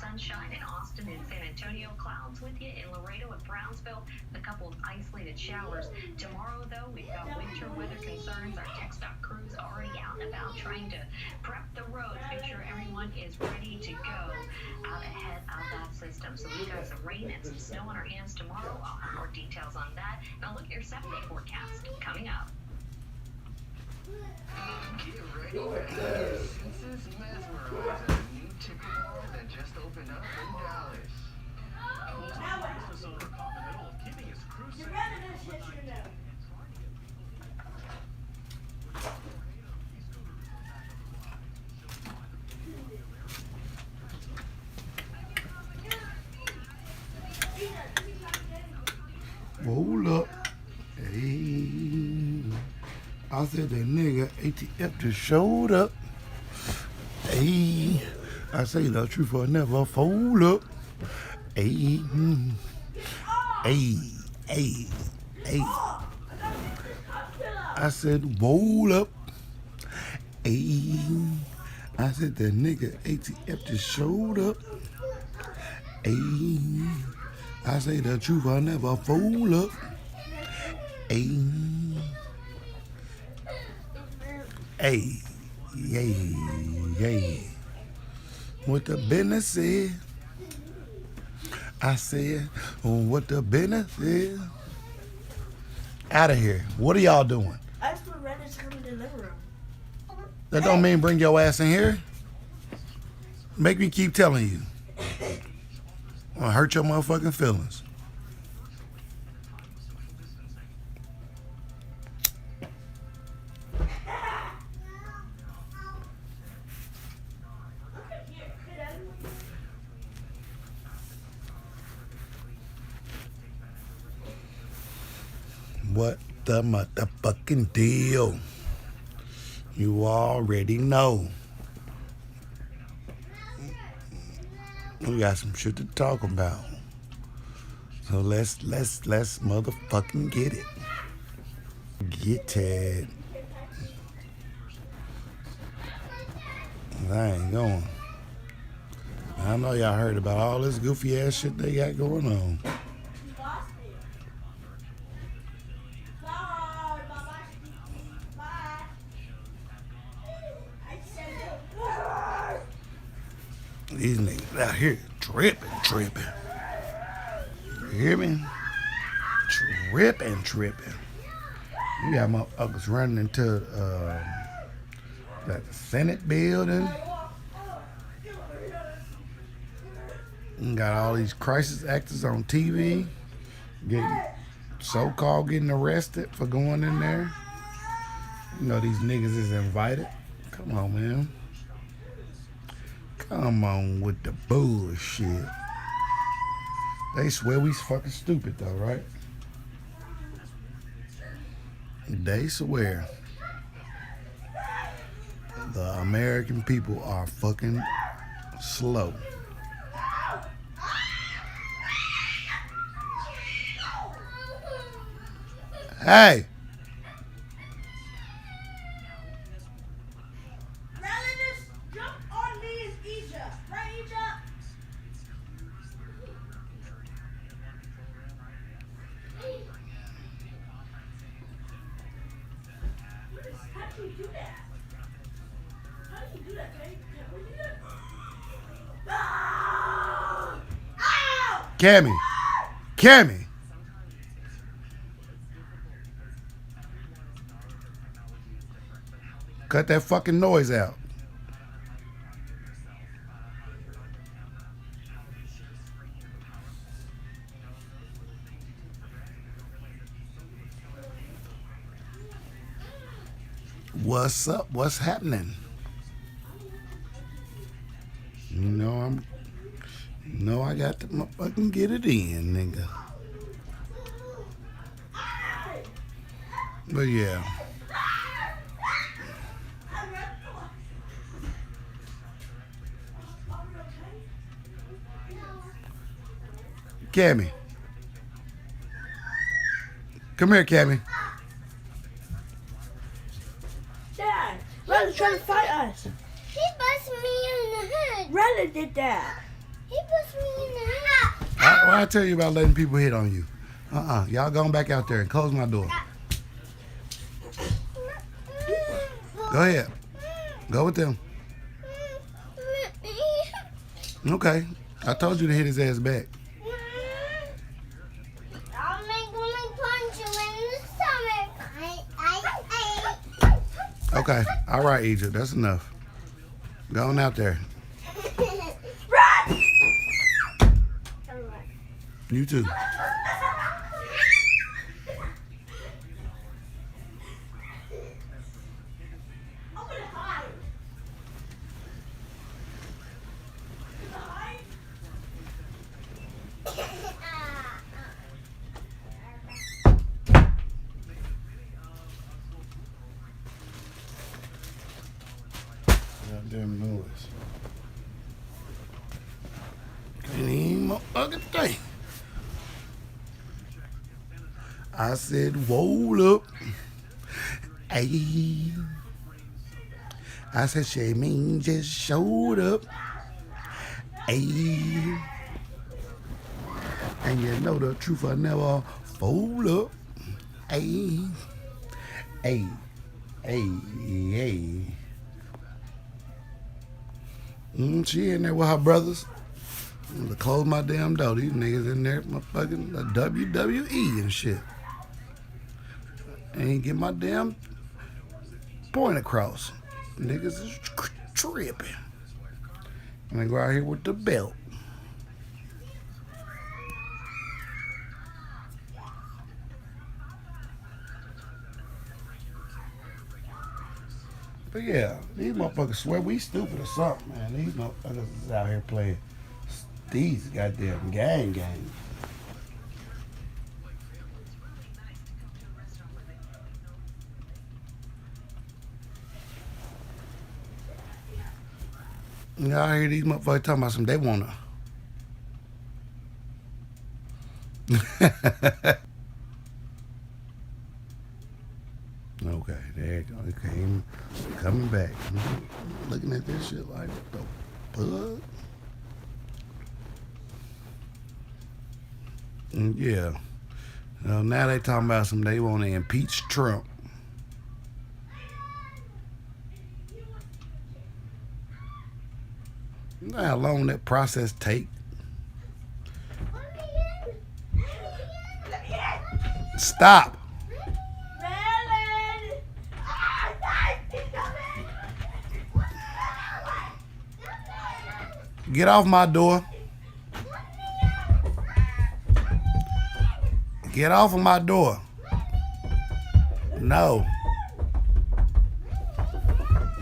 sunshine in Austin and San Antonio. Clouds with you in Laredo and Brownsville. A couple of isolated showers. Tomorrow, though, we've got winter weather concerns. Our tech stock crew's already out and about trying to prep the roads, make sure everyone is ready to go out ahead of that system. So we've got some rain and some snow on our hands tomorrow. I'll have more details on that. Now look at your 7-day forecast coming up. Get ready to have your senses mesmerized at a new ticket mall that just opened up in Dallas. Business owner caught in the middle of keeping his crew safe. Hold up. Hey. I said that nigga ATF just showed up. Hey. I say the truth or never fold up. Hey. Hey. Hey. Hey. I said roll up. Hey. I said that nigga ATF just showed up. Hey. I say the truth, I never fold up. Hey. Hey. Yay. Yay. What the business is. I said, what the business is. Out of here. What are y'all doing? I just put Reddit's coming to the living room. That don't mean bring your ass in here. Make me keep telling you. I'll hurt your motherfucking feelings. What the motherfucking deal? You already know. We got some shit to talk about. So let's motherfucking get it. Get it. I ain't going. I know y'all heard about all this goofy ass shit they got going on. These niggas out here tripping. You hear me? Tripping. You got motherfuckers running into that Senate building. You got all these crisis actors on TV getting arrested for going in there. You know these niggas is invited. Come on, man. Come on with the bullshit. They swear we fucking stupid though, right? They swear the American people are fucking slow. Hey! Cammy. Cut that fucking noise out. What's up? What's happening? I got to motherfucking get it in, nigga. But yeah. Cammy. Come here, Cammy. Dad, Rella's trying to fight us. He busted me in the head. Rella did that. He puts me in the house. I tell you about letting people hit on you. Y'all going back out there and close my door. Go ahead. Go with them. Okay. I told you to hit his ass back. I'll make me punch you in the stomach. Okay. All right, Egypt. That's enough. Go on out there. Run! You too. Goddamn noise. Can't even motherfucking thing. I said, whoa up. Ayy. I said, Shamin just showed up. Ayy. And you know the truth, I never fold up. Ayy. Ayy. Ayy. She in there with her brothers. I'm gonna close my damn door. These niggas in there, motherfucking WWE and shit. Ain't get my damn point across. Niggas is tripping. And I go out here with the belt. But yeah, these motherfuckers swear we stupid or something, man. These motherfuckers is out here playing these goddamn gang games. You know, I hear these motherfuckers talking about some, they wanna. Okay, there you go. It came coming back. Looking at this shit like, what the fuck? And yeah. Now they talking about some, they want to impeach Trump. You know how long that process take? Stop. Get off my door. Get off of my door. No.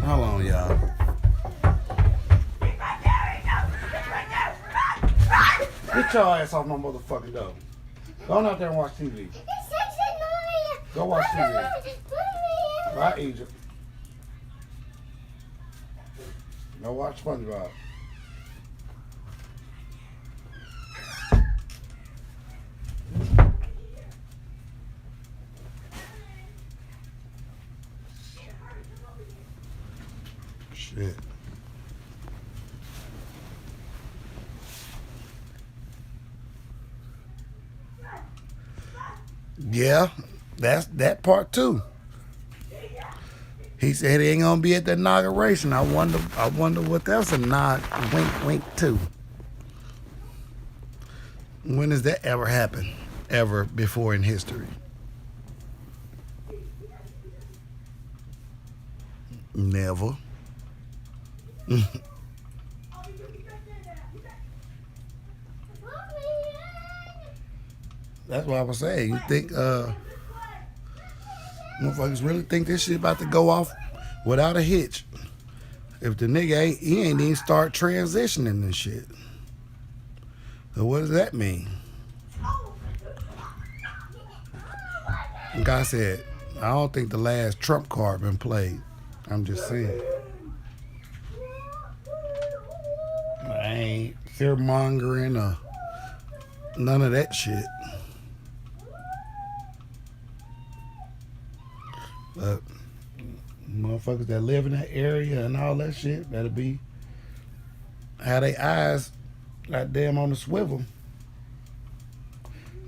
Hold on, y'all. Get your ass off my motherfucking door. Go on out there and watch TV. Go watch TV. Right, Egypt. Go watch SpongeBob. Shit. Yeah, that's that part too. He said he ain't gonna be at the inauguration. I wonder what that's a nod, wink, wink to. When has that ever happened? Ever before in history? Never. That's what I was saying. You think motherfuckers really think this shit about to go off without a hitch? If the nigga ain't even start transitioning and shit. So what does that mean? The guy said, I don't think the last Trump card been played. I'm just saying. I ain't fear mongering or none of that shit. But motherfuckers that live in that area and all that shit better be have their eyes goddamn on the swivel.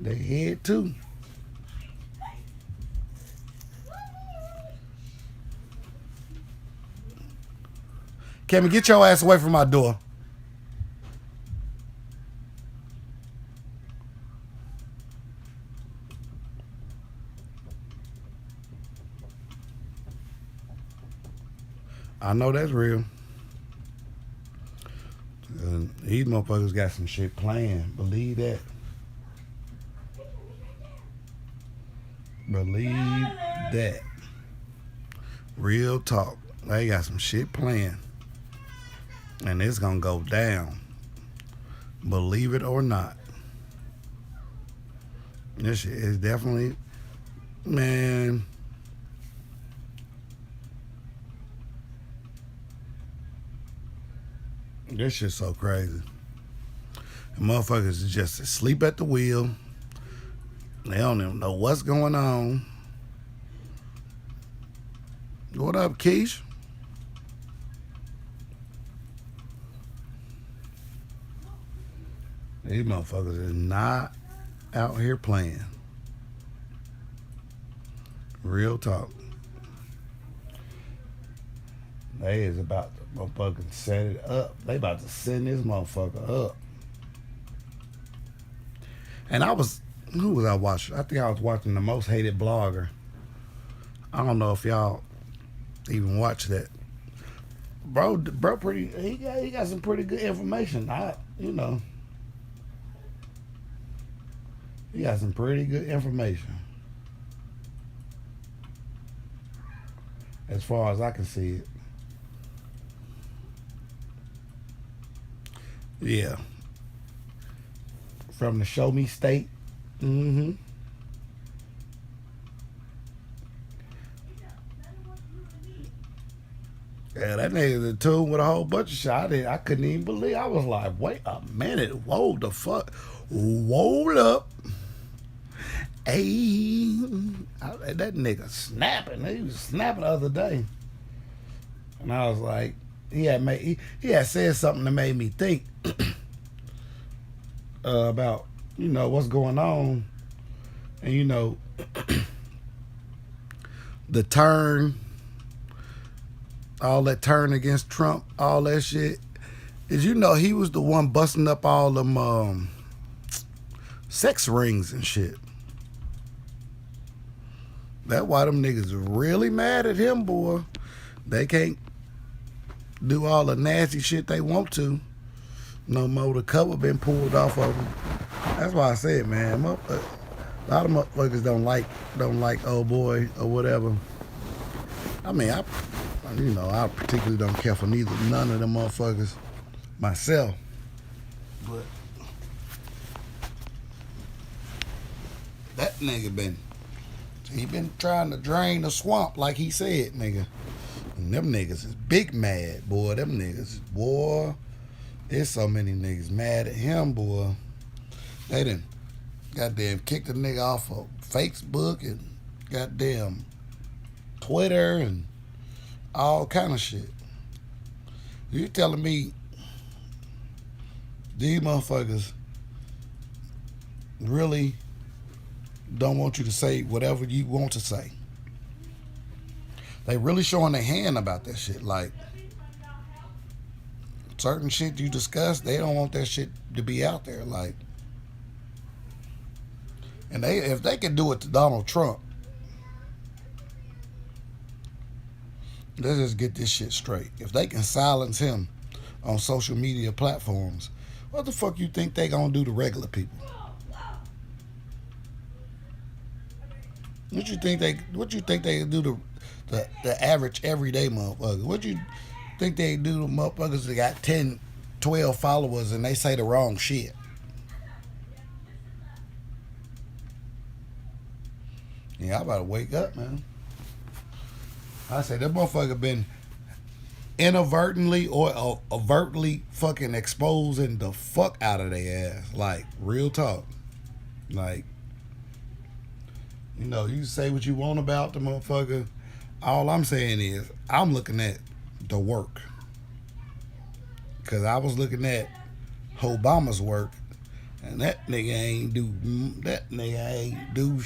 They head too. Kevin, get your ass away from my door. I know that's real. These motherfuckers got some shit planned. Believe that. Believe that. Real talk. They got some shit planned. And it's gonna go down. Believe it or not. This shit is definitely, man. This shit's so crazy. The motherfuckers is just asleep at the wheel. They don't even know what's going on. What up, Keish? These motherfuckers is not out here playing. Real talk. They is about to motherfucking set it up. They about to send this motherfucker up. And who was I watching? I think I was watching The Most Hated Blogger. I don't know if y'all even watch that. Bro, he got some pretty good information. He got some pretty good information. As far as I can see it. Yeah. From the Show Me State. Mm-hmm. Yeah, that nigga's in tune with a whole bunch of shit. I couldn't even believe. I was like, wait a minute. Whoa, the fuck? Hold up. Hey. That nigga snapping. He was snapping the other day. And I was like, he had said something that made me think about, what's going on. And, the turn, all that turn against Trump, all that shit. Is he was the one busting up all them sex rings and shit. That's why them niggas are really mad at him, boy. They can't do all the nasty shit they want to no more. The cover been pulled off of them. That's why I said, man, a lot of motherfuckers don't like old boy or whatever. I mean, I particularly don't care for none of them motherfuckers myself. But that nigga been trying to drain the swamp like he said, nigga. And them niggas is big mad, boy. Them niggas, boy. There's so many niggas mad at him, boy. They done goddamn kicked the nigga off of Facebook and goddamn Twitter and all kind of shit. You telling me these motherfuckers really don't want you to say whatever you want to say? They really showing their hand about that shit. Like, certain shit you discuss, they don't want that shit to be out there. Like, and if they can do it to Donald Trump, let's just get this shit straight. If they can silence him on social media platforms, what the fuck you think they gonna do to regular people? What you think they do to the average everyday motherfucker? What you think they do to motherfuckers that got 10, 12 followers and they say the wrong shit? Yeah, I better wake up, man. I say that motherfucker been inadvertently or overtly fucking exposing the fuck out of their ass. Like, real talk. Like, you say what you want about the motherfucker. All I'm saying is, I'm looking at the work. Because I was looking at Obama's work, and that nigga ain't do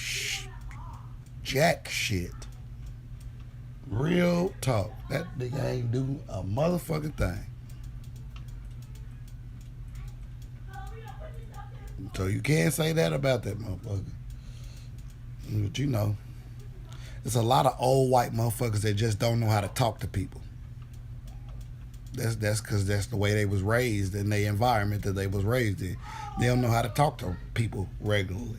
jack shit. Real talk. That nigga ain't do a motherfucking thing. So you can't say that about that motherfucker. But you know, there's a lot of old white motherfuckers that just don't know how to talk to people. That's because that's the way they was raised in the environment that they was raised in. They don't know how to talk to people regularly.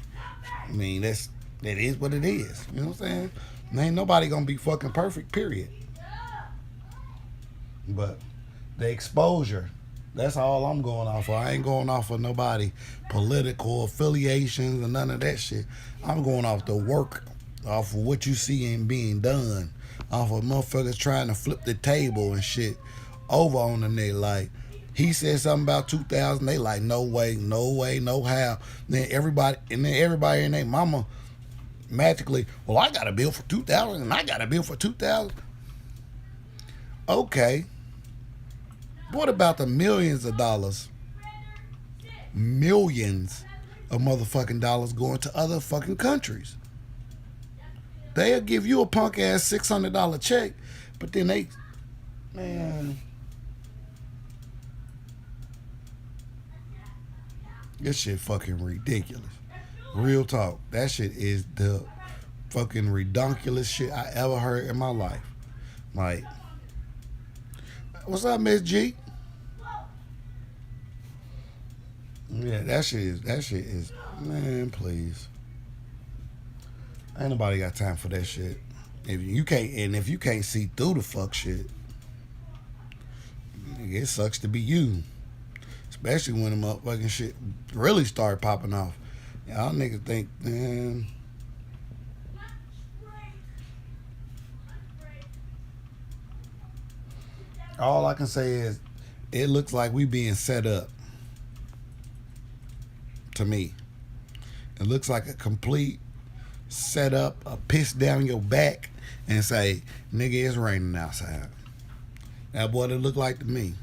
I mean, that is what it is. You know what I'm saying? And ain't nobody gonna be fucking perfect, period. But the exposure, that's all I'm going off of. I ain't going off of nobody political affiliations or none of that shit. I'm going off the work, off of what you see and being done, off of motherfuckers trying to flip the table and shit over on the nigga. Like, he said something about 2000, they like, no way, no how. Then everybody and their mama magically, well, I got a bill for 2000 and I got a bill for 2000. Okay. What about the millions of dollars? Millions of motherfucking dollars going to other fucking countries. They'll give you a punk ass $600 check, but then man, this shit fucking ridiculous. Real talk. That shit is the fucking redonkulous shit I ever heard in my life. Like, what's up, Miss G? Yeah, that shit is, man, please. Ain't nobody got time for that shit. If you can't see through the fuck shit, it sucks to be you. Especially when the motherfucking shit really start popping off. Y'all niggas think, man. All I can say is, it looks like we being set up. To me, it looks like a complete setup, a piss down your back, and say, "Nigga, it's raining outside." That's what it looked like to me.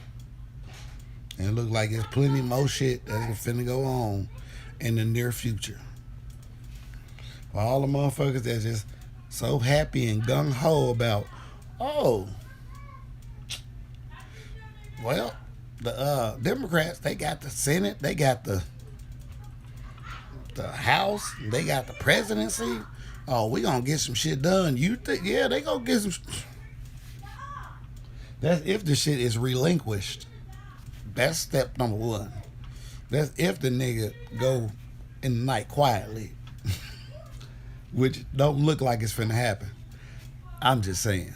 And it looked like there's plenty more shit that's finna go on in the near future. For all the motherfuckers that's just so happy and gung-ho about, oh, well, the Democrats, they got the Senate, they got the House, they got the presidency. Oh, we gonna get some shit done. You think, yeah, they gonna get some. That's if the shit is relinquished. That's step number one. That's if the nigga go in the night quietly. Which don't look like it's finna happen. I'm just saying.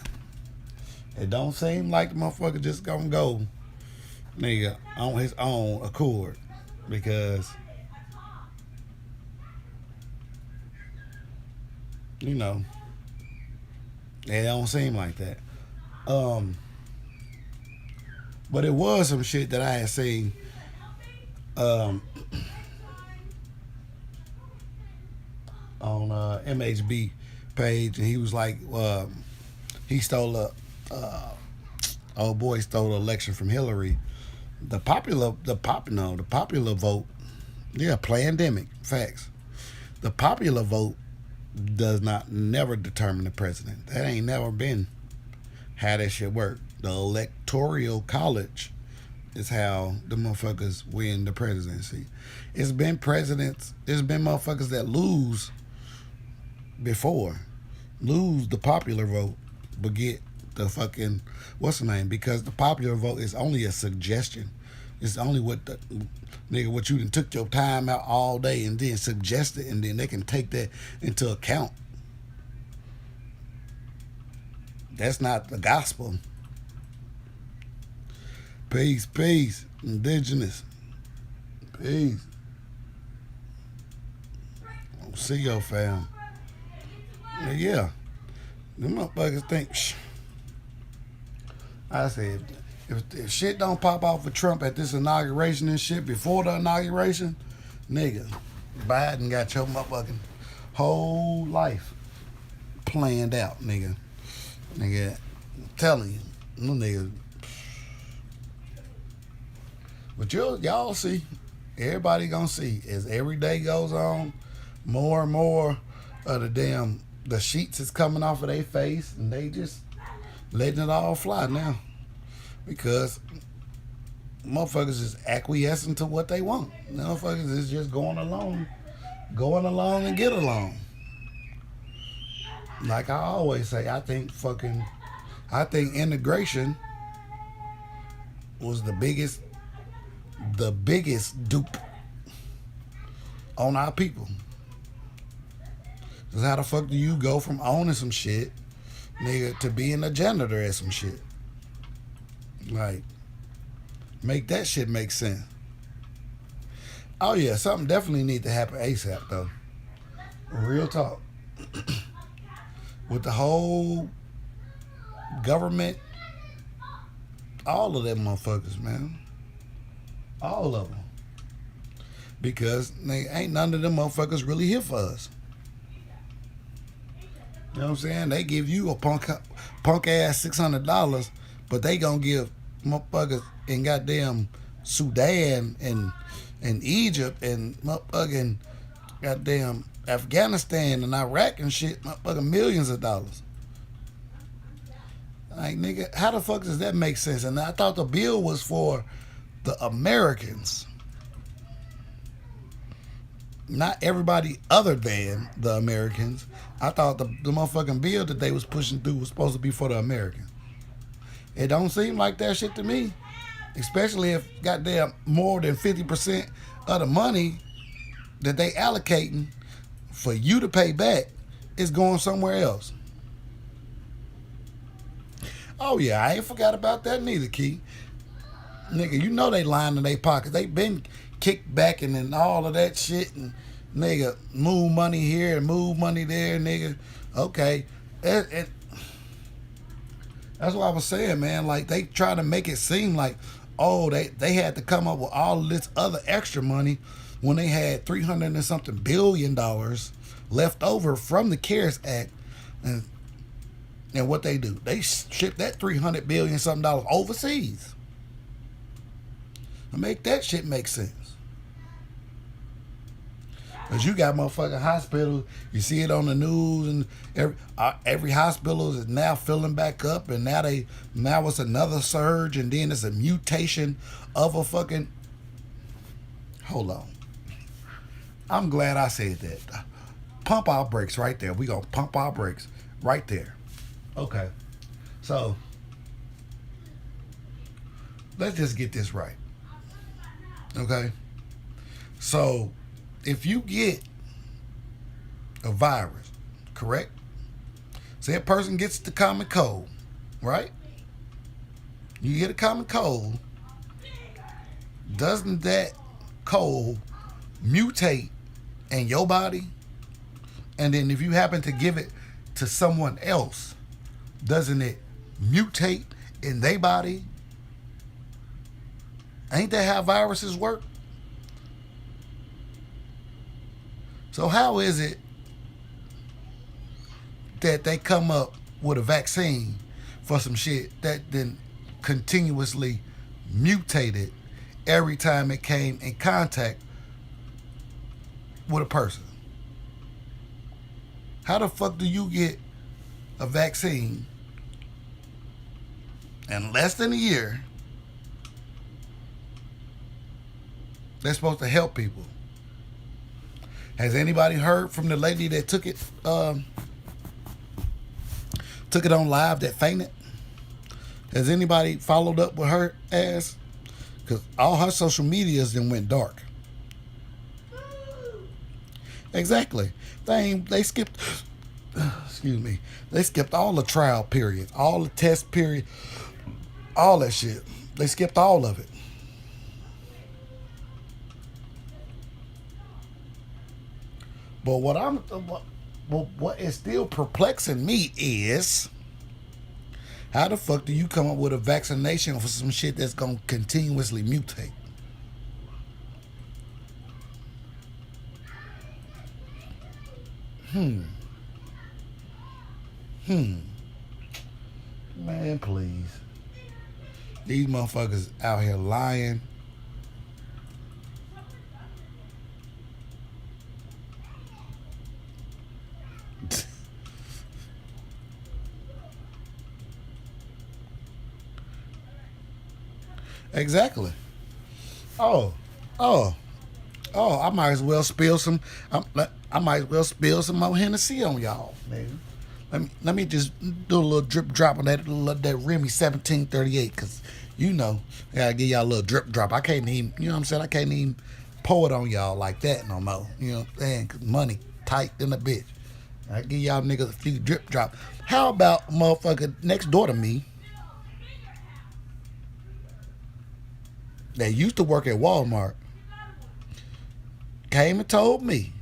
It don't seem like the motherfucker just gonna go, nigga, on his own accord. Because, you know, it don't seem like that. But it was some shit that I had seen on MHB page, and he was like, he stole old boy stole the election from Hillary. The popular vote, yeah, pandemic facts. The popular vote does not never determine the president. That ain't never been how that shit work. The electoral college is how the motherfuckers win the presidency. It's been motherfuckers that lose before, lose the popular vote, but get the fucking, what's the name? Because the popular vote is only a suggestion. It's only what what you done took your time out all day and then suggested, and then they can take that into account. That's not the gospel. Peace, peace, indigenous. Peace. See your fam. Yeah. Them motherfuckers think, I said, if shit don't pop off for Trump at this inauguration and shit before the inauguration, nigga, Biden got your motherfucking whole life planned out, nigga. Nigga, I'm telling you, them niggas, But y'all see, everybody gonna see as every day goes on, more and more of the sheets is coming off of their face, and they just letting it all fly now because motherfuckers is acquiescing to what they want. Motherfuckers is just going along and get along. Like I always say, I think integration was the biggest dupe on our people. Cause how the fuck do you go from owning some shit, nigga, to being a janitor at some shit? Like, make that shit make sense. Oh yeah, something definitely need to happen ASAP though. Real talk. With the whole government, all of them motherfuckers, man. All of them. Because ain't none of them motherfuckers really here for us. You know what I'm saying? They give you a punk ass $600, but they gonna give motherfuckers in goddamn Sudan and Egypt and motherfucking goddamn Afghanistan and Iraq and shit, motherfucking millions of dollars. Like, nigga, how the fuck does that make sense? And I thought the bill was for the Americans. Not everybody other than the Americans. I thought the motherfucking bill that they was pushing through was supposed to be for the Americans. It don't seem like that shit to me. Especially if goddamn more than 50% of the money that they allocating for you to pay back is going somewhere else. Oh yeah, I ain't forgot about that neither, Key. Nigga, you know they lying in their pockets. They been kickbacking and all of that shit, and nigga, move money here and move money there, nigga. Okay. That's what I was saying, man. Like, they try to make it seem like, oh, they had to come up with all of this other extra money when they had $300 and something billion left over from the CARES Act. And what they do, they ship that $300 billion something overseas. Make that shit make sense. Cause you got motherfucking hospitals, you see it on the news, and every hospital is now filling back up, and now it's another surge, and then it's a mutation of a fucking. Hold on. I'm glad I said that. Pump our brakes right there. We gonna pump our brakes right there. Okay. So let's just get this right. Okay. So if you get a virus, correct? Say a person gets the common cold, right? You get a common cold. Doesn't that cold mutate in your body? And then if you happen to give it to someone else, doesn't it mutate in their body? Ain't that how viruses work? So how is it that they come up with a vaccine for some shit that then continuously mutated every time it came in contact with a person? How the fuck do you get a vaccine in less than a year that's supposed to help people? Has anybody heard from the lady that took it on live that fainted? Has anybody followed up with her ass? Because all her social medias then went dark. Exactly. They skipped, excuse me, they skipped all the trial periods, all the test period, all that shit. They skipped all of it. But what is still perplexing me is, how the fuck do you come up with a vaccination for some shit that's gonna continuously mutate? Man, please. These motherfuckers out here lying Exactly. Oh, oh, I might as well spill some. I might as well spill some more Hennessy on y'all, man. Let me just do a little drip drop on that Remy 1738, cause you know I gotta give y'all a little drip drop. I can't even, you know what I'm saying? I can't even pour it on y'all like that no more. You know what I'm saying? Cause money tight than a bitch. I give y'all niggas a few drip drop. How about motherfucker next door to me that used to work at Walmart came and told me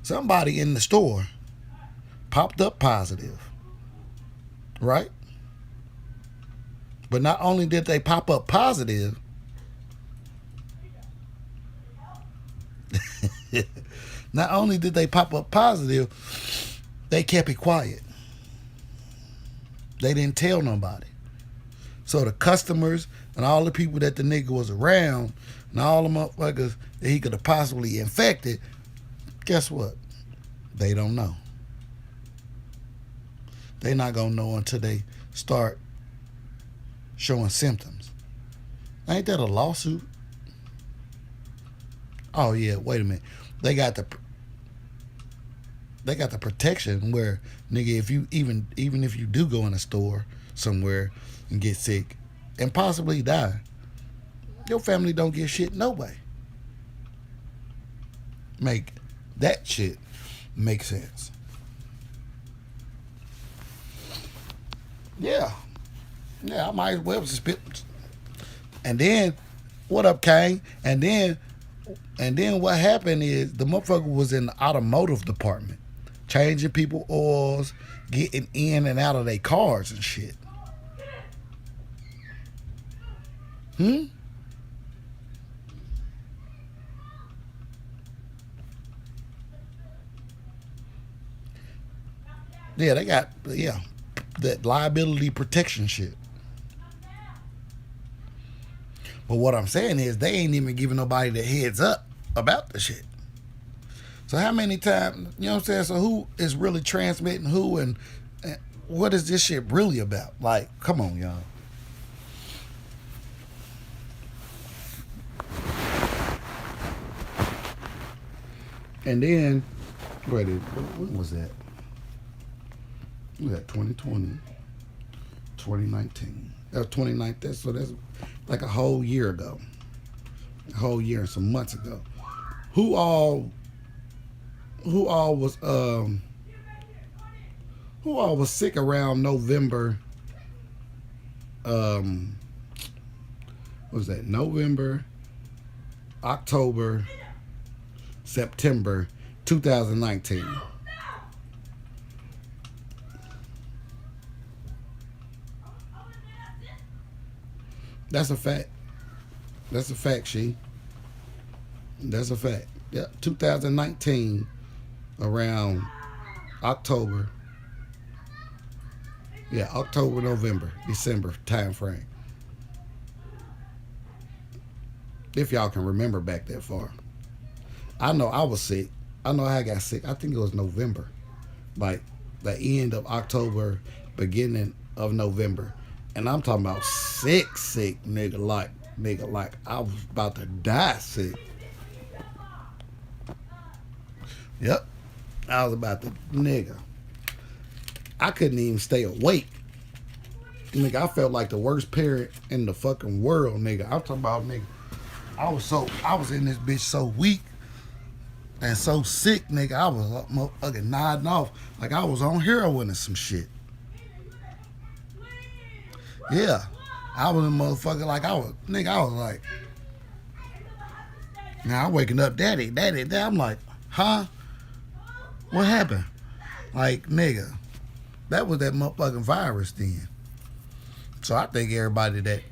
somebody in the store popped up positive, right? But not only did they pop up positive, not only did they pop up positive, they kept it quiet. They didn't tell nobody. So the customers and all the people that the nigga was around and all the motherfuckers that he could have possibly infected, guess what? They don't know. They not gonna know until they start showing symptoms. Ain't that a lawsuit? Oh yeah, wait a minute. They got the protection where, nigga, if you even if you do go in a store somewhere and get sick and possibly die, your family don't get shit no way. Make that shit make sense. Yeah, I might as well just spit. And then, what up, Kane? And then what happened is the motherfucker was in the automotive department, changing people oils, getting in and out of their cars and shit. Yeah, they got, that liability protection shit. But what I'm saying is they ain't even giving nobody the heads up about the shit. So how many times, you know what I'm saying? So who is really transmitting who, and what is this shit really about? Like, come on, y'all. And then, when was that? We got 2020, 2019. That was 2019. So that's like a whole year ago. A whole year and some months ago. Who all was sick around November? What was that? November, October, September 2019. That's a fact. That's a fact, she. That's a fact. Yeah, 2019, around October. Yeah, October, November, December time frame. If y'all can remember back that far. I know I was sick. I know I got sick. I think it was November. Like the end of October, beginning of November. And I'm talking about sick, nigga, like I was about to die sick. Yep. I was about to, nigga. I couldn't even stay awake. Nigga, I felt like the worst parent in the fucking world, nigga. I'm talking about, nigga. I was in this bitch so weak and so sick, nigga. I was motherfucking nodding off like I was on heroin or some shit. Yeah, I was a motherfucker like I was like, now I'm waking up, daddy. I'm like, huh? What happened? Like, nigga, that was that motherfucking virus then. So I think everybody that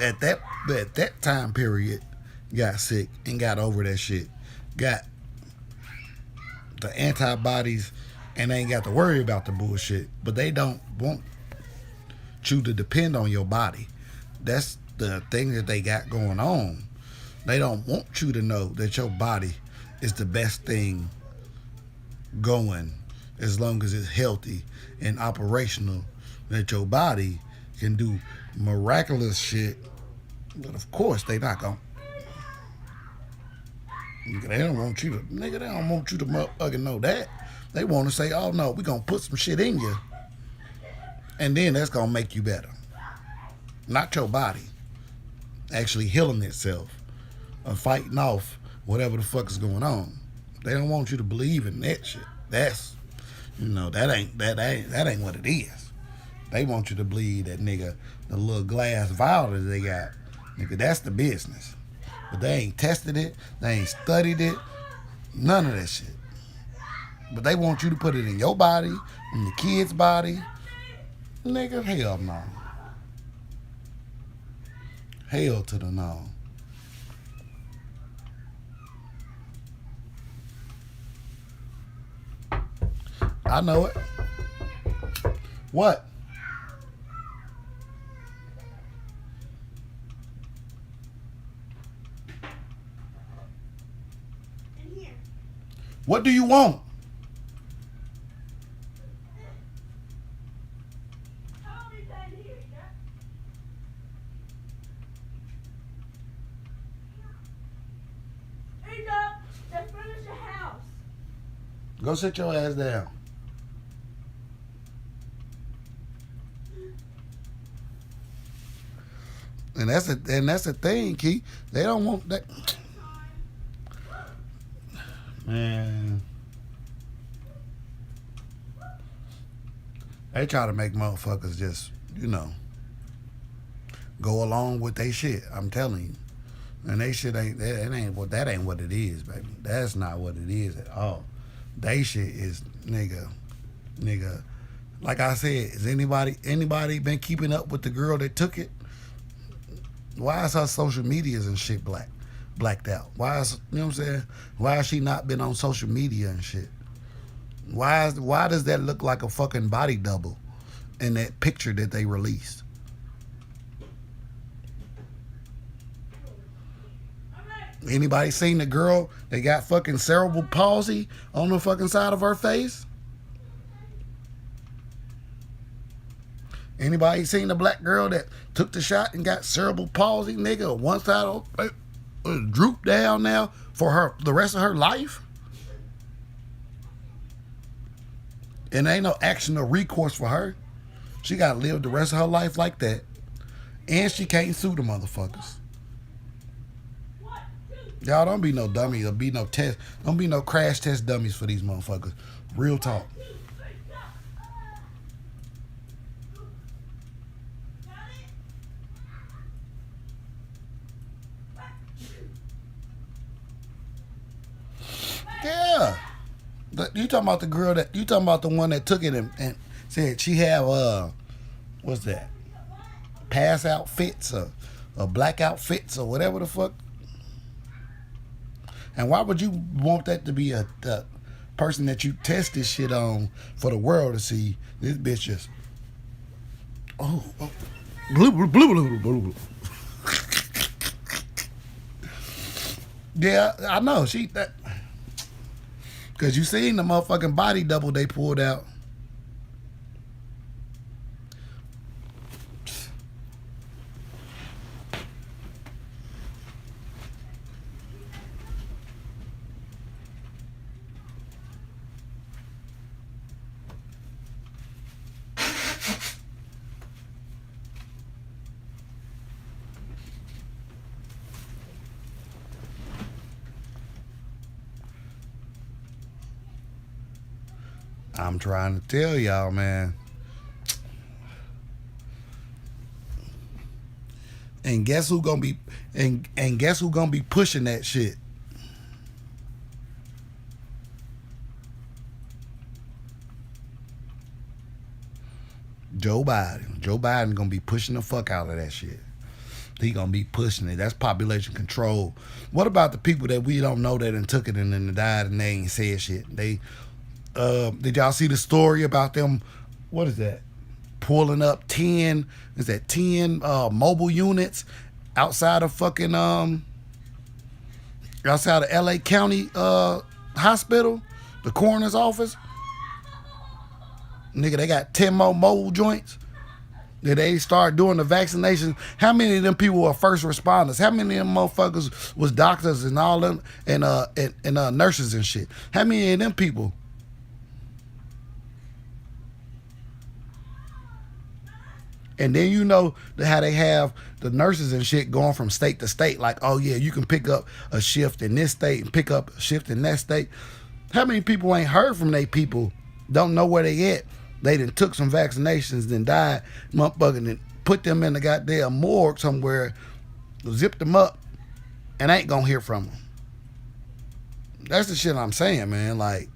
at that time period got sick and got over that shit, got the antibodies, and they ain't got to worry about the bullshit. But they don't want you to depend on your body. That's the thing that they got going on. They don't want you to know that your body is the best thing going as long as it's healthy and operational, that your body can do miraculous shit, but of course they not gonna. They don't want you to, nigga. They don't want you to motherfucking know that. They want to say, "Oh no, we gonna put some shit in you, and then that's gonna make you better." Not your body actually healing itself or fighting off whatever the fuck is going on. They don't want you to believe in that shit. That's, that ain't what it is. They want you to believe that, nigga, the little glass vial that they got, nigga, that's the business. But they ain't tested it, they ain't studied it, none of that shit. But they want you to put it in your body, in the kid's body. Nigga, hell no. Hell to the no. I know it. What? In here. What do you want? How many times here, Jack? Hey, Doc, let's finish the house. Go sit your ass down. And that's the thing, Key. They don't want that. Man. They try to make motherfuckers just, go along with they shit. I'm telling you. And they shit that ain't what it is, baby. That's not what it is at all. They shit is nigga. Like I said, is anybody been keeping up with the girl that took it? Why is her social medias and shit blacked out? Why is, you know what I'm saying? Why has she not been on social media and shit? Why does that look like a fucking body double in that picture that they released? Anybody seen the girl that got fucking cerebral palsy on the fucking side of her face? Anybody seen the black girl that took the shot and got cerebral palsy, nigga? One side drooped down now for the rest of her life? And ain't no action or recourse for her. She gotta live the rest of her life like that. And she can't sue the motherfuckers. Y'all don't be no dummy. Don't be no crash test dummies for these motherfuckers. Real talk. Yeah. You talking about the girl you talking about the one that took it and said she have what's that? Pass outfits or black outfits or whatever the fuck. And why would you want that to be a person that you test this shit on for the world to see? This bitch just blue, blue, blue, blue, blue, blue. Yeah, I know that. Cause you seen the motherfucking body double they pulled out. I'm trying to tell y'all, man. And guess who gonna be guess who gonna be pushing that shit? Joe Biden. Joe Biden gonna be pushing the fuck out of that shit. He gonna be pushing it. That's population control. What about the people that we don't know that done took it and then died and they ain't said shit? Did y'all see the story about them? What is that? Pulling up 10 mobile units outside of fucking outside of LA County hospital, the coroner's office. Nigga, they got 10 more mobile joints. that they start doing the vaccinations, how many of them people were first responders? How many of them motherfuckers was doctors and all them and nurses and shit? How many of them people? And then you know how they have the nurses and shit going from state to state. Like, oh yeah, you can pick up a shift in this state and pick up a shift in that state. How many people ain't heard from they people? Don't know where they at. They done took some vaccinations, then died, motherfucking, and put them in the goddamn morgue somewhere, zipped them up, and ain't gonna hear from them. That's the shit I'm saying, man. Like,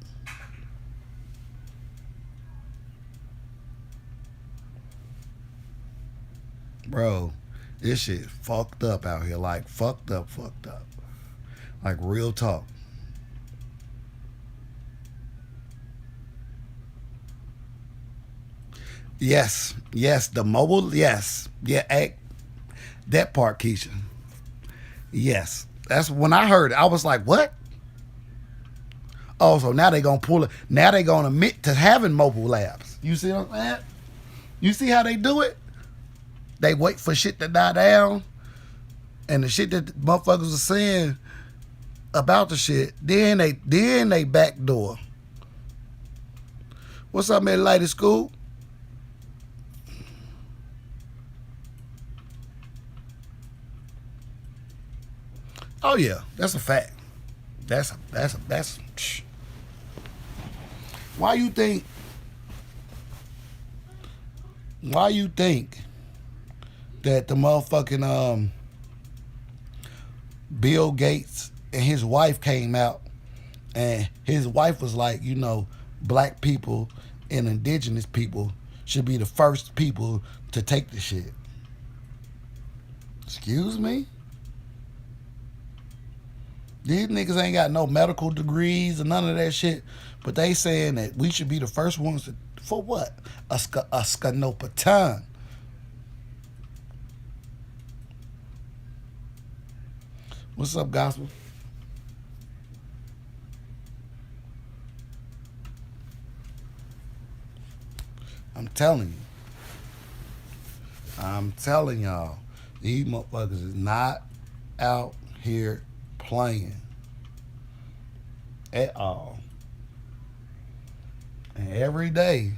bro, this shit fucked up out here. Like, fucked up. Like, real talk. Yes, the mobile, yes. Yeah, that part, Keisha. Yes. That's when I heard it. I was like, what? Oh, so now they gonna pull it. Now they gonna admit to having mobile labs. You see what I'm saying? You see how they do it? They wait for shit to die down. And the shit that the motherfuckers are saying about the shit, then they backdoor. What's up, man? Lady School? Oh yeah, that's a fact. That's why you think that the motherfucking Bill Gates and his wife came out, and his wife was like, you know, black people and indigenous people should be the first people to take the shit. Excuse me? These niggas ain't got no medical degrees or none of that shit, but they saying that we should be the first ones to, for what? A scanopatan. What's up, Gospel? I'm telling y'all, these motherfuckers is not out here playing at all. And every day,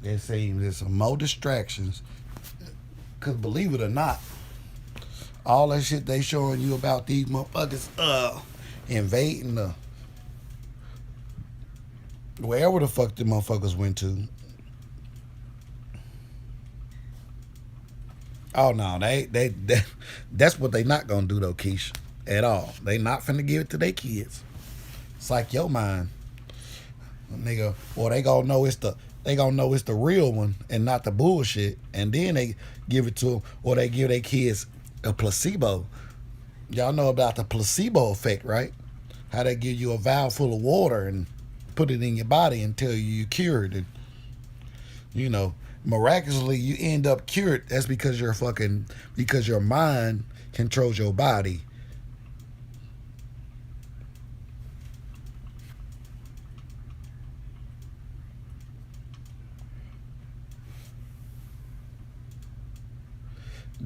it seems there's some more distractions. Because believe it or not, all that shit they showing you about these motherfuckers invading the wherever the fuck the motherfuckers went to. Oh no, they that's what they not gonna do though, Keisha, at all. They not finna give it to their kids. It's like your mind, nigga. Or they gonna know it's the real one and not the bullshit, and then they give it to them, or they give their kids a placebo. Y'all know about the placebo effect, right? How they give you a vial full of water and put it in your body and tell you you're cured, and you know, miraculously you end up cured. That's because your mind controls your body.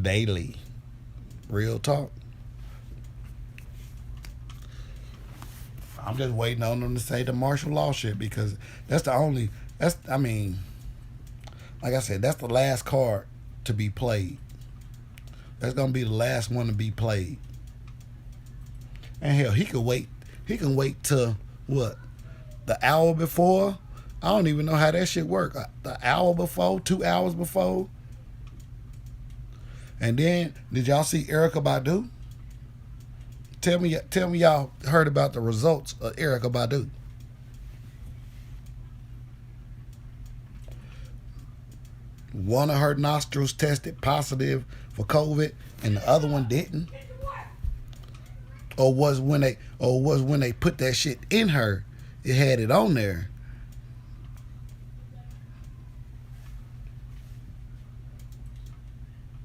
Daily. Real talk. I'm just waiting on them to say the martial law shit, because like I said, that's the last card to be played. That's gonna be the last one to be played. And hell, he can wait till what? The hour before? I don't even know how that shit work. The hour before, 2 hours before. And then, did y'all see Erykah Badu? Tell me y'all heard about the results of Erykah Badu. One of her nostrils tested positive for COVID and the other one didn't. Or was when they put that shit in her, it had it on there.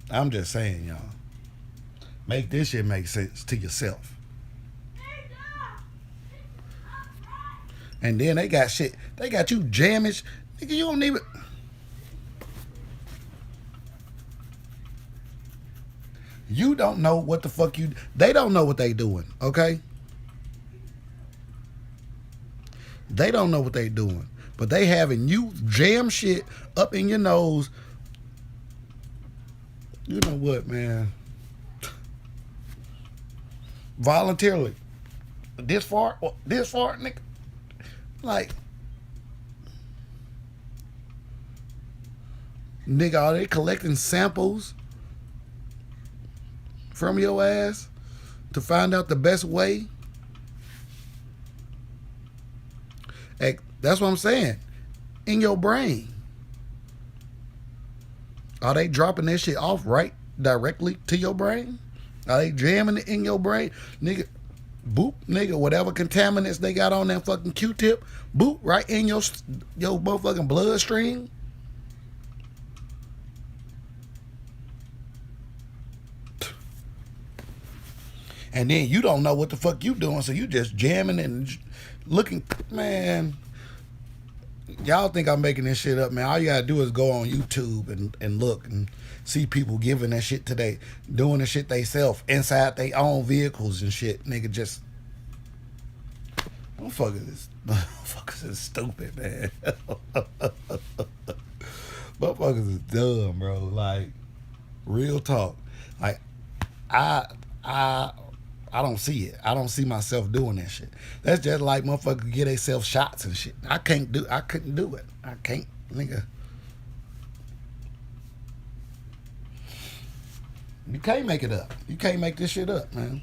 I'm just saying, y'all. Make this shit make sense to yourself. And then they got you jamming. Nigga, you don't even. You don't know what the fuck you. They don't know what they doing. Okay. They don't know what they doing, but they having you jam shit up in your nose. You know what, man? Voluntarily, this far, nigga. Like, nigga, are they collecting samples from your ass to find out the best way? That's what I'm saying. In your brain. Are they dropping that shit off right directly to your brain? Are they jamming it in your brain? Nigga, boop, nigga, whatever contaminants they got on that fucking Q-tip, boop, right in your motherfucking bloodstream. And then you don't know what the fuck you doing, so you just jamming and looking, man. Y'all think I'm making this shit up, man. All you gotta do is go on YouTube and look and see people giving that shit today, doing the shit they self inside their own vehicles and shit. Nigga, just motherfuckers is stupid, man. Motherfuckers is dumb, bro. Like, real talk. Like, I don't see it. I don't see myself doing that shit. That's just like motherfuckers get themselves shots and shit. I couldn't do it. I can't, nigga. You can't make it up. You can't make this shit up, man.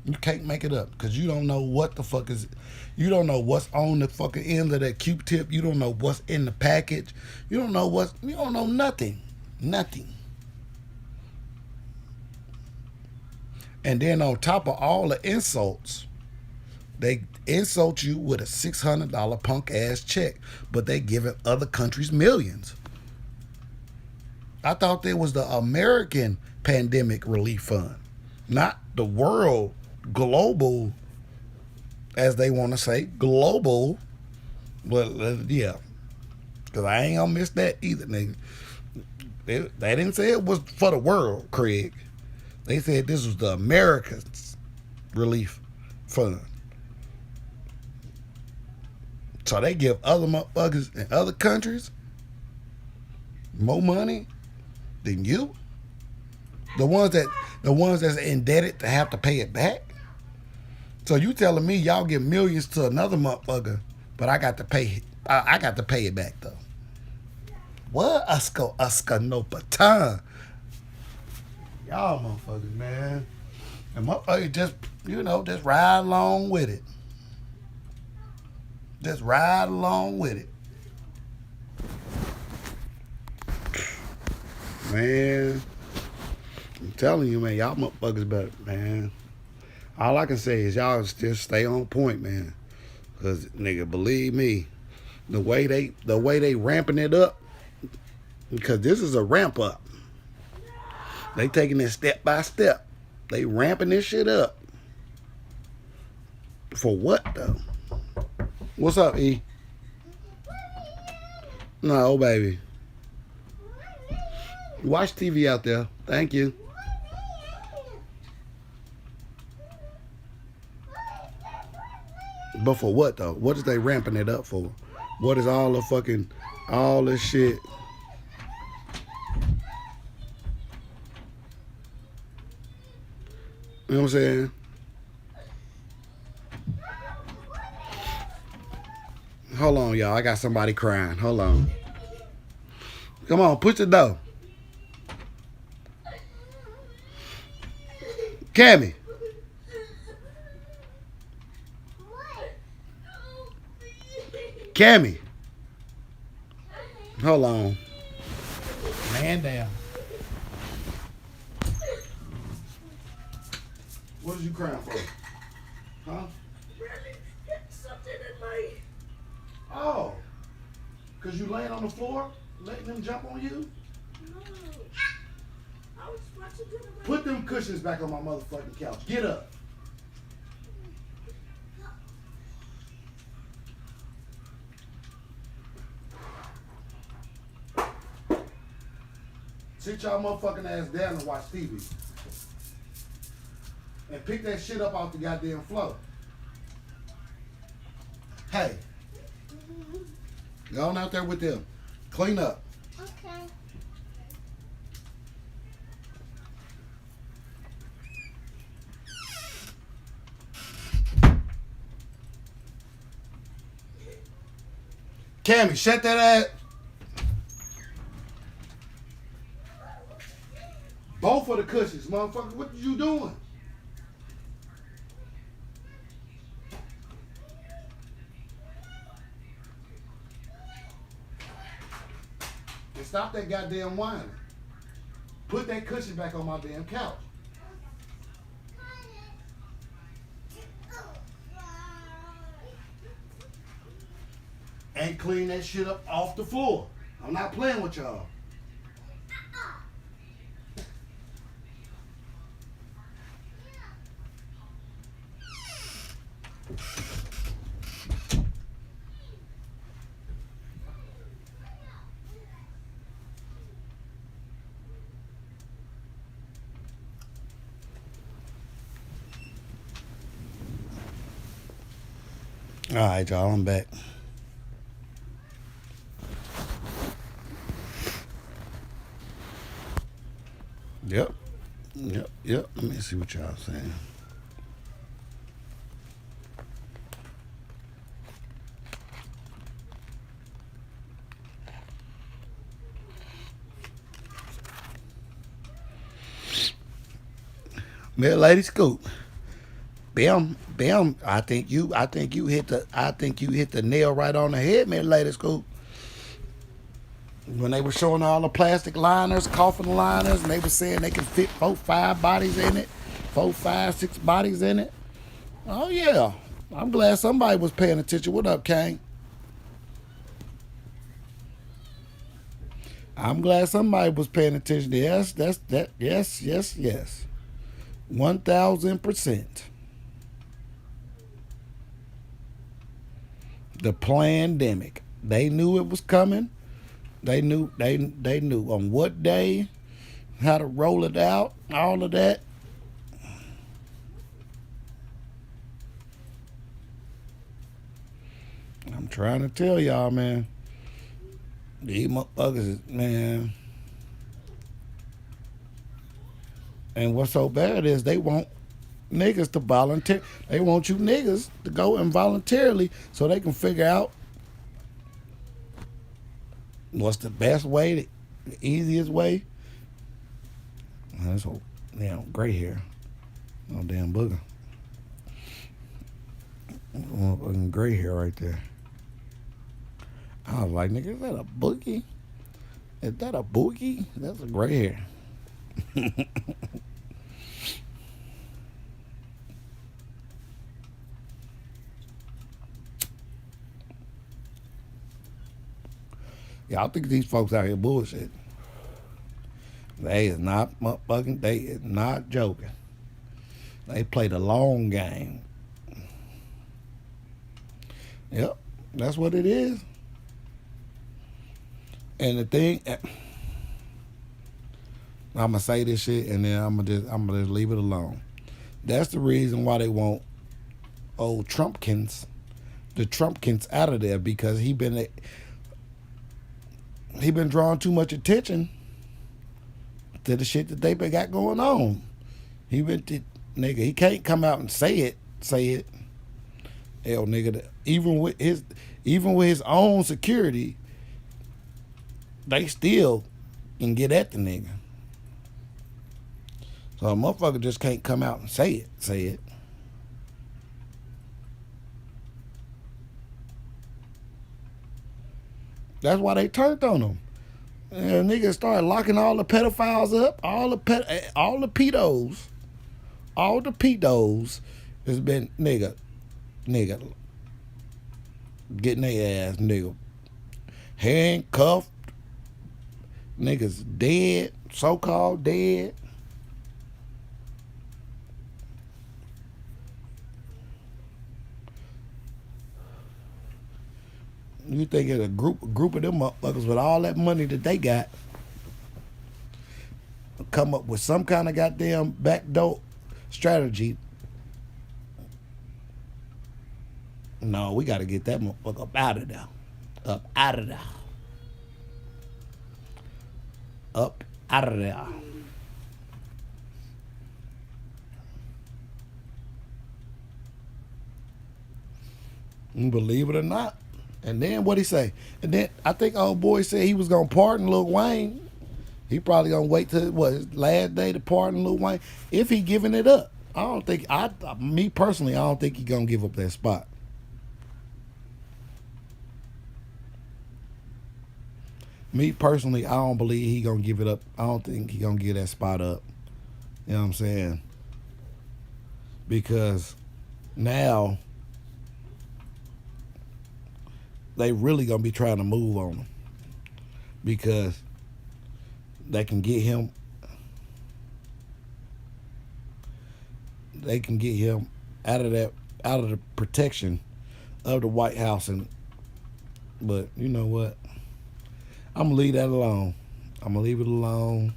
You can't make it up because you don't know what the fuck is. You don't know what's on the fucking end of that Q-tip. You don't know what's in the package. You don't know nothing. Nothing. And then on top of all the insults, they insult you with a $600 punk ass check, but they giving other countries millions. I thought there was the American Pandemic Relief Fund, not the world, global, as they want to say, global. But yeah, because I ain't gonna miss that either, nigga. They didn't say it was for the world, Craig. They said this was the Americans Relief Fund. So they give other motherfuckers in other countries more money than you. The ones that's indebted to have to pay it back. So you telling me y'all give millions to another motherfucker, but I got to pay it back though. What? Uska no patan. Y'all motherfuckers, man. And motherfuckers just ride along with it. Just ride along with it. Man, I'm telling you, man, y'all motherfuckers better, man. All I can say is y'all just stay on point, man. Cause nigga, believe me, the way they ramping it up, because this is a ramp up. They taking it step by step. They ramping this shit up. For what though? What's up, E? No, baby. Watch TV out there. Thank you. But for what though? What is they ramping it up for? What is all this shit? You know what I'm saying? Hold on, y'all. I got somebody crying. Hold on. Come on, push the door. Cammy. Cammy. Hold on. Man down. What is you crying for? Huh? Something in my... Oh. Because you laying on the floor, letting them jump on you? No. I was watching dinner. Put them cushions back on my motherfucking couch. Get up. Sit y'all motherfucking ass down and watch TV. and pick that shit up off the goddamn floor. Hey, go on out there with them. Clean up. Okay. Cammy, shut that ass. Both of the cushions, motherfucker. What you doing? And stop that goddamn whining. Put that cushion back on my damn couch. And clean that shit up off the floor. I'm not playing with y'all. All right, y'all, I'm back. Yep. Let me see what y'all saying. Middle Lady Scoop. Bam. I think you hit the nail right on the head, Middle Lady Scoop. When they were showing all the plastic liners, coffin liners, and they were saying they can fit 4, 5 bodies in it, 4, 5, 6 bodies in it. Oh yeah, I'm glad somebody was paying attention. What up, Kane? I'm glad somebody was paying attention. Yes, yes, 1000%. The pandemic. They knew it was coming. They knew on what day, how to roll it out, all of that. I'm trying to tell y'all, man. These motherfuckers, man. And what's so bad is they want niggas to volunteer. They want you niggas to go and voluntarily so they can figure out what's the best way, the easiest way. That's a damn gray hair. No damn booger. Fucking gray hair right there. I was like, nigga, is that a boogie? Is that a boogie? That's a gray hair. Y'all think these folks out here bullshit. They is not motherfucking, they is not joking. They play the long game. Yep, that's what it is. And the thing, I'm gonna say this shit and then I'm gonna just leave it alone. That's the reason why they want old Trumpkins, the Trumpkins out of there, because he been drawing too much attention to the shit that they been got going on. He can't come out and say it. Hell, nigga, even with his own security, they still can get at the nigga. So a motherfucker just can't come out and say it. That's why they turned on him. And niggas started locking all the pedophiles up, all the pedos has been nigga getting their ass nigga handcuffed, niggas dead, so-called dead. You think it's a group of them motherfuckers with all that money that they got come up with some kind of goddamn backdoor strategy. No, we got to get that motherfucker up out of there. Up out of there. Up out of there. Believe it or not. And then what he say? And then I think old boy said he was gonna pardon Lil Wayne. He probably gonna wait till his last day to pardon Lil Wayne if he giving it up. I don't think me personally, I don't think he gonna give up that spot. Me personally, I don't believe he gonna give it up. I don't think he gonna give that spot up. You know what I'm saying? Because now they really gonna be trying to move on him because they can get him. They can get him out of the protection of the White House, but you know what? I'm gonna leave that alone. I'm gonna leave it alone.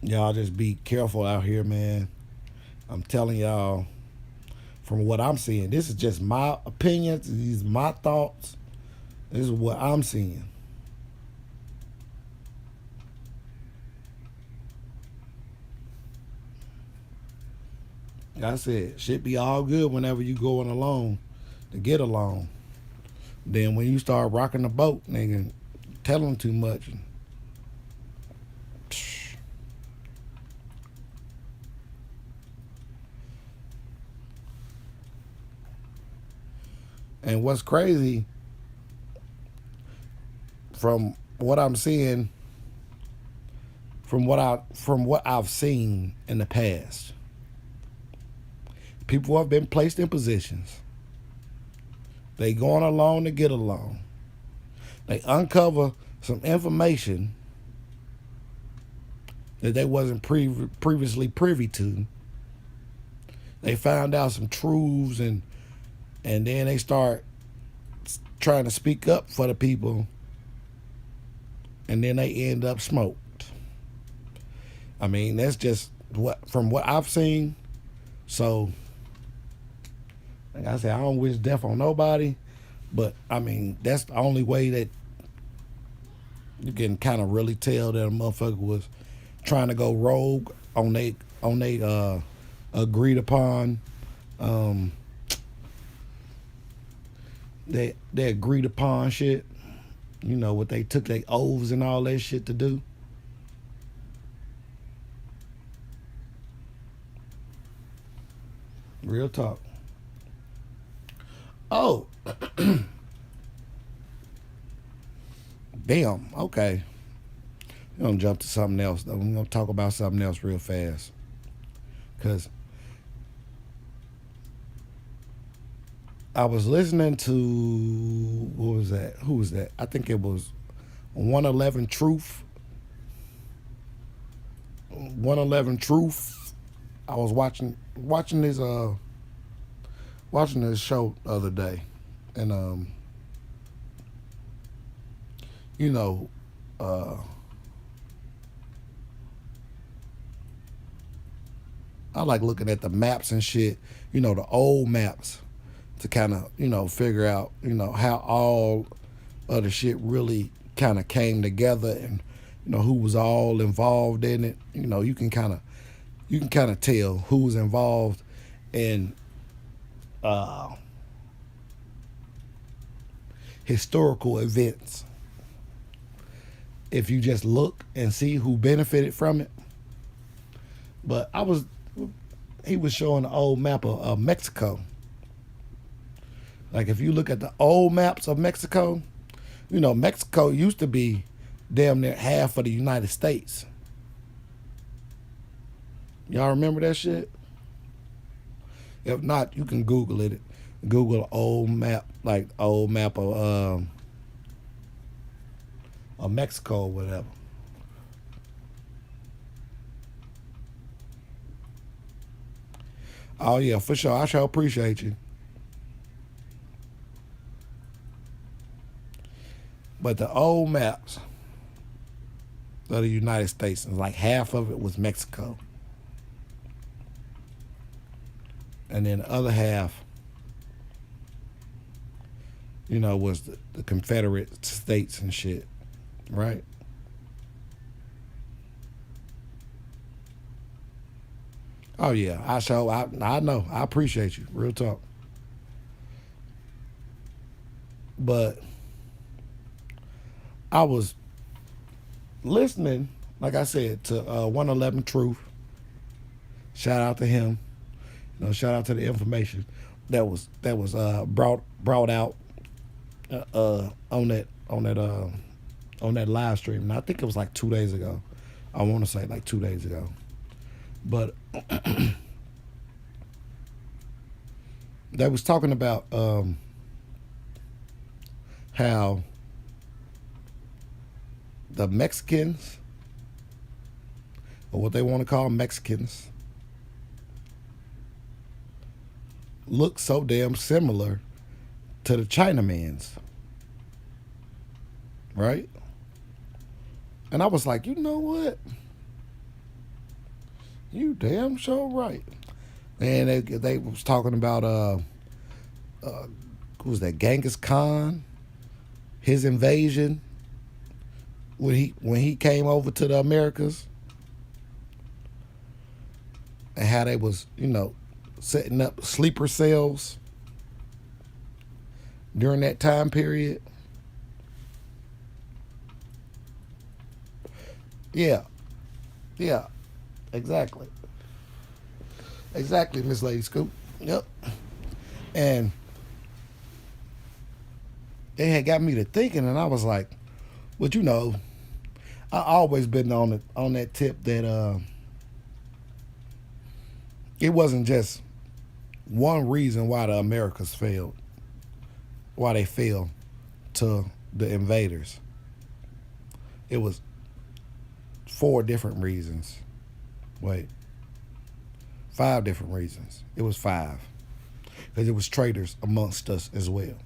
Y'all just be careful out here, man. I'm telling y'all, from what I'm seeing, this is just my opinions. These are my thoughts. This is what I'm seeing. Like I said, shit be all good whenever you going alone to get along. Then when you start rocking the boat, nigga, telling too much. And what's crazy, from what I'm seeing, from what I've seen in the past, people have been placed in positions. They going along to get along. They uncover some information that they wasn't previously privy to. They found out some truths, and then they start trying to speak up for the people, and then they end up smoked. I mean, that's just from what I've seen. So, like I said, I don't wish death on nobody, but I mean, that's the only way that you can kind of really tell that a motherfucker was trying to go rogue on they agreed upon they agreed upon shit. You know, what they took their oaths and all that shit to do. Real talk. Oh. Damn, okay. We're going to jump to something else, though. We're going to talk about something else real fast. Because I was listening to, what was that? Who was that? I think it was 111 Truth. 111 Truth. I was watching this show the other day, and you know, I like looking at the maps and shit, you know, the old maps, to kind of, you know, figure out, you know, how all of the shit really kind of came together, and you know, who was all involved in it. You know, you can kind of tell who was involved in historical events if you just look and see who benefited from it. But he was showing the old map of Mexico. Like, if you look at the old maps of Mexico, you know, Mexico used to be damn near half of the United States. Y'all remember that shit? If not, you can Google it. Google old map, like old map of Mexico or whatever. Oh yeah, for sure. I sure appreciate you. But the old maps of the United States, like half of it was Mexico. And then the other half, you know, was the Confederate States and shit, right? Oh yeah, I know. I appreciate you. Real talk. But I was listening, like I said, to 111 Truth. Shout out to him. You know, shout out to the information that was brought out on that live stream. And I think it was like 2 days ago. I want to say like 2 days ago. But they was talking about how the Mexicans, or what they want to call Mexicans, look so damn similar to the Chinamans, right? And I was like, you know what? You damn sure right. And they was talking about who was that, Genghis Khan, his invasion when he came over to the Americas, and how they was, you know, setting up sleeper cells during that time period. Yeah, exactly, Miss Lady Scoop. Yep. And it had got me to thinking, and I was like, but you know, I always been on that tip that it wasn't just one reason why the Americas failed, why they fell to the invaders. It was 4 different reasons. Wait, 5 different reasons. It was 5, because it was traitors amongst us as well.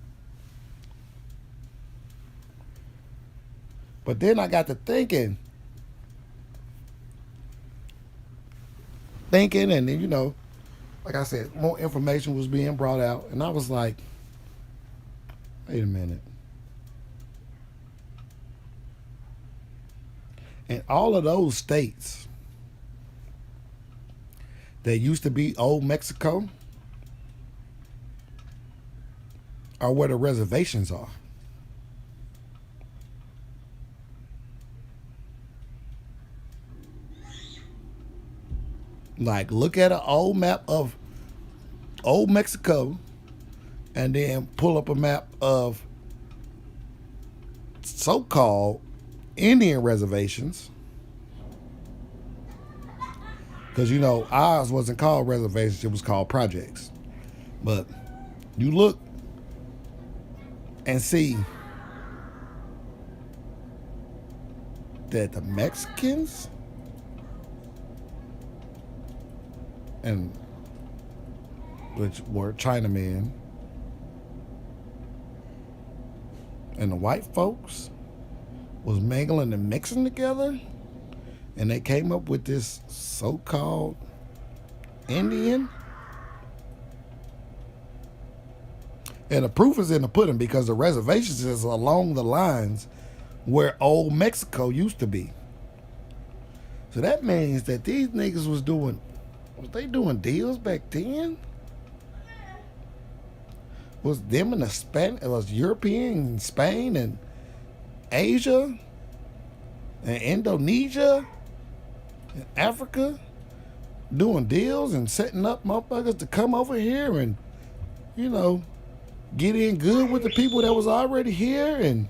But then I got to thinking, and then, you know, like I said, more information was being brought out, and I was like, wait a minute. And all of those states that used to be old Mexico are where the reservations are. Like, look at an old map of old Mexico and then pull up a map of so-called Indian reservations. Because, you know, ours wasn't called reservations, it was called projects. But you look and see that the Mexicans and which were Chinamen and the white folks was mingling and mixing together, and they came up with this so-called Indian. And the proof is in the pudding, because the reservations is along the lines where old Mexico used to be. So that means that these niggas was they doing deals back then? Was them in it was European, Spain, and Asia, and Indonesia, and Africa, doing deals and setting up motherfuckers to come over here and, you know, get in good with the people that was already here and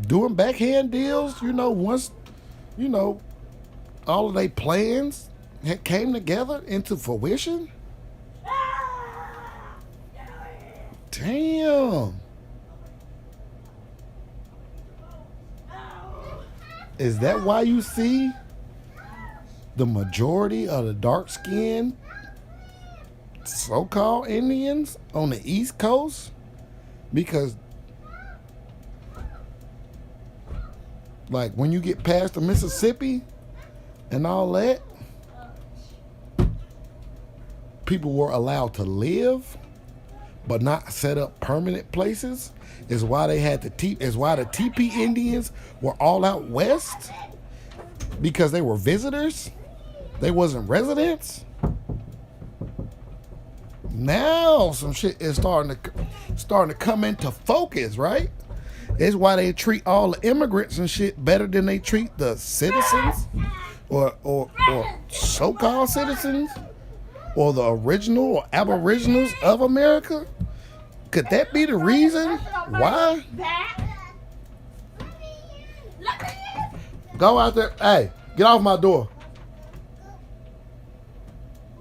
doing backhand deals, you know, once, you know, all of their plans had came together into fruition. Damn. Is that why you see the majority of the dark-skinned so-called Indians on the East Coast? Because, like, when you get past the Mississippi and all that, people were allowed to live, but not set up permanent places, is why they had is why the TP Indians were all out west, because they were visitors. They wasn't residents. Now some shit is starting to come into focus, right? It's why they treat all the immigrants and shit better than they treat the citizens, or so-called citizens, or the original or aboriginals of America. Could that be the reason why? Go out there. Hey, get off my door.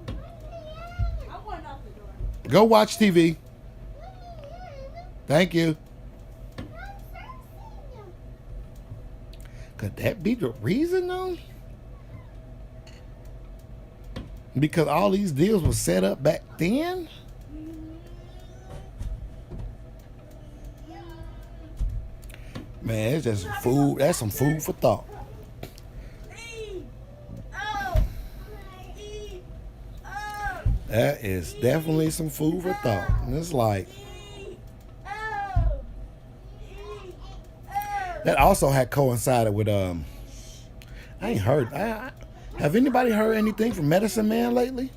I'm going out the door. Go watch TV. Thank you. Could that be the reason though? Because all these deals were set up back then? Man, it's just food. That's some food for thought. That is definitely some food for thought. And it's like, that also had coincided with I ain't heard. Have anybody heard anything from Medicine Man lately?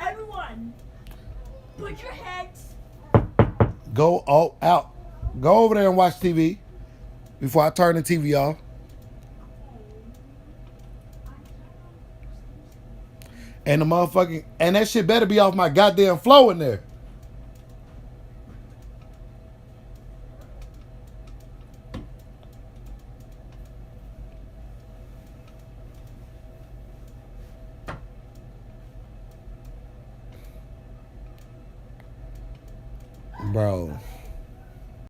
Everyone, put your heads. Go out. Go over there and watch TV before I turn the TV off. And the motherfucking, and that shit better be off my goddamn flow in there. Bro.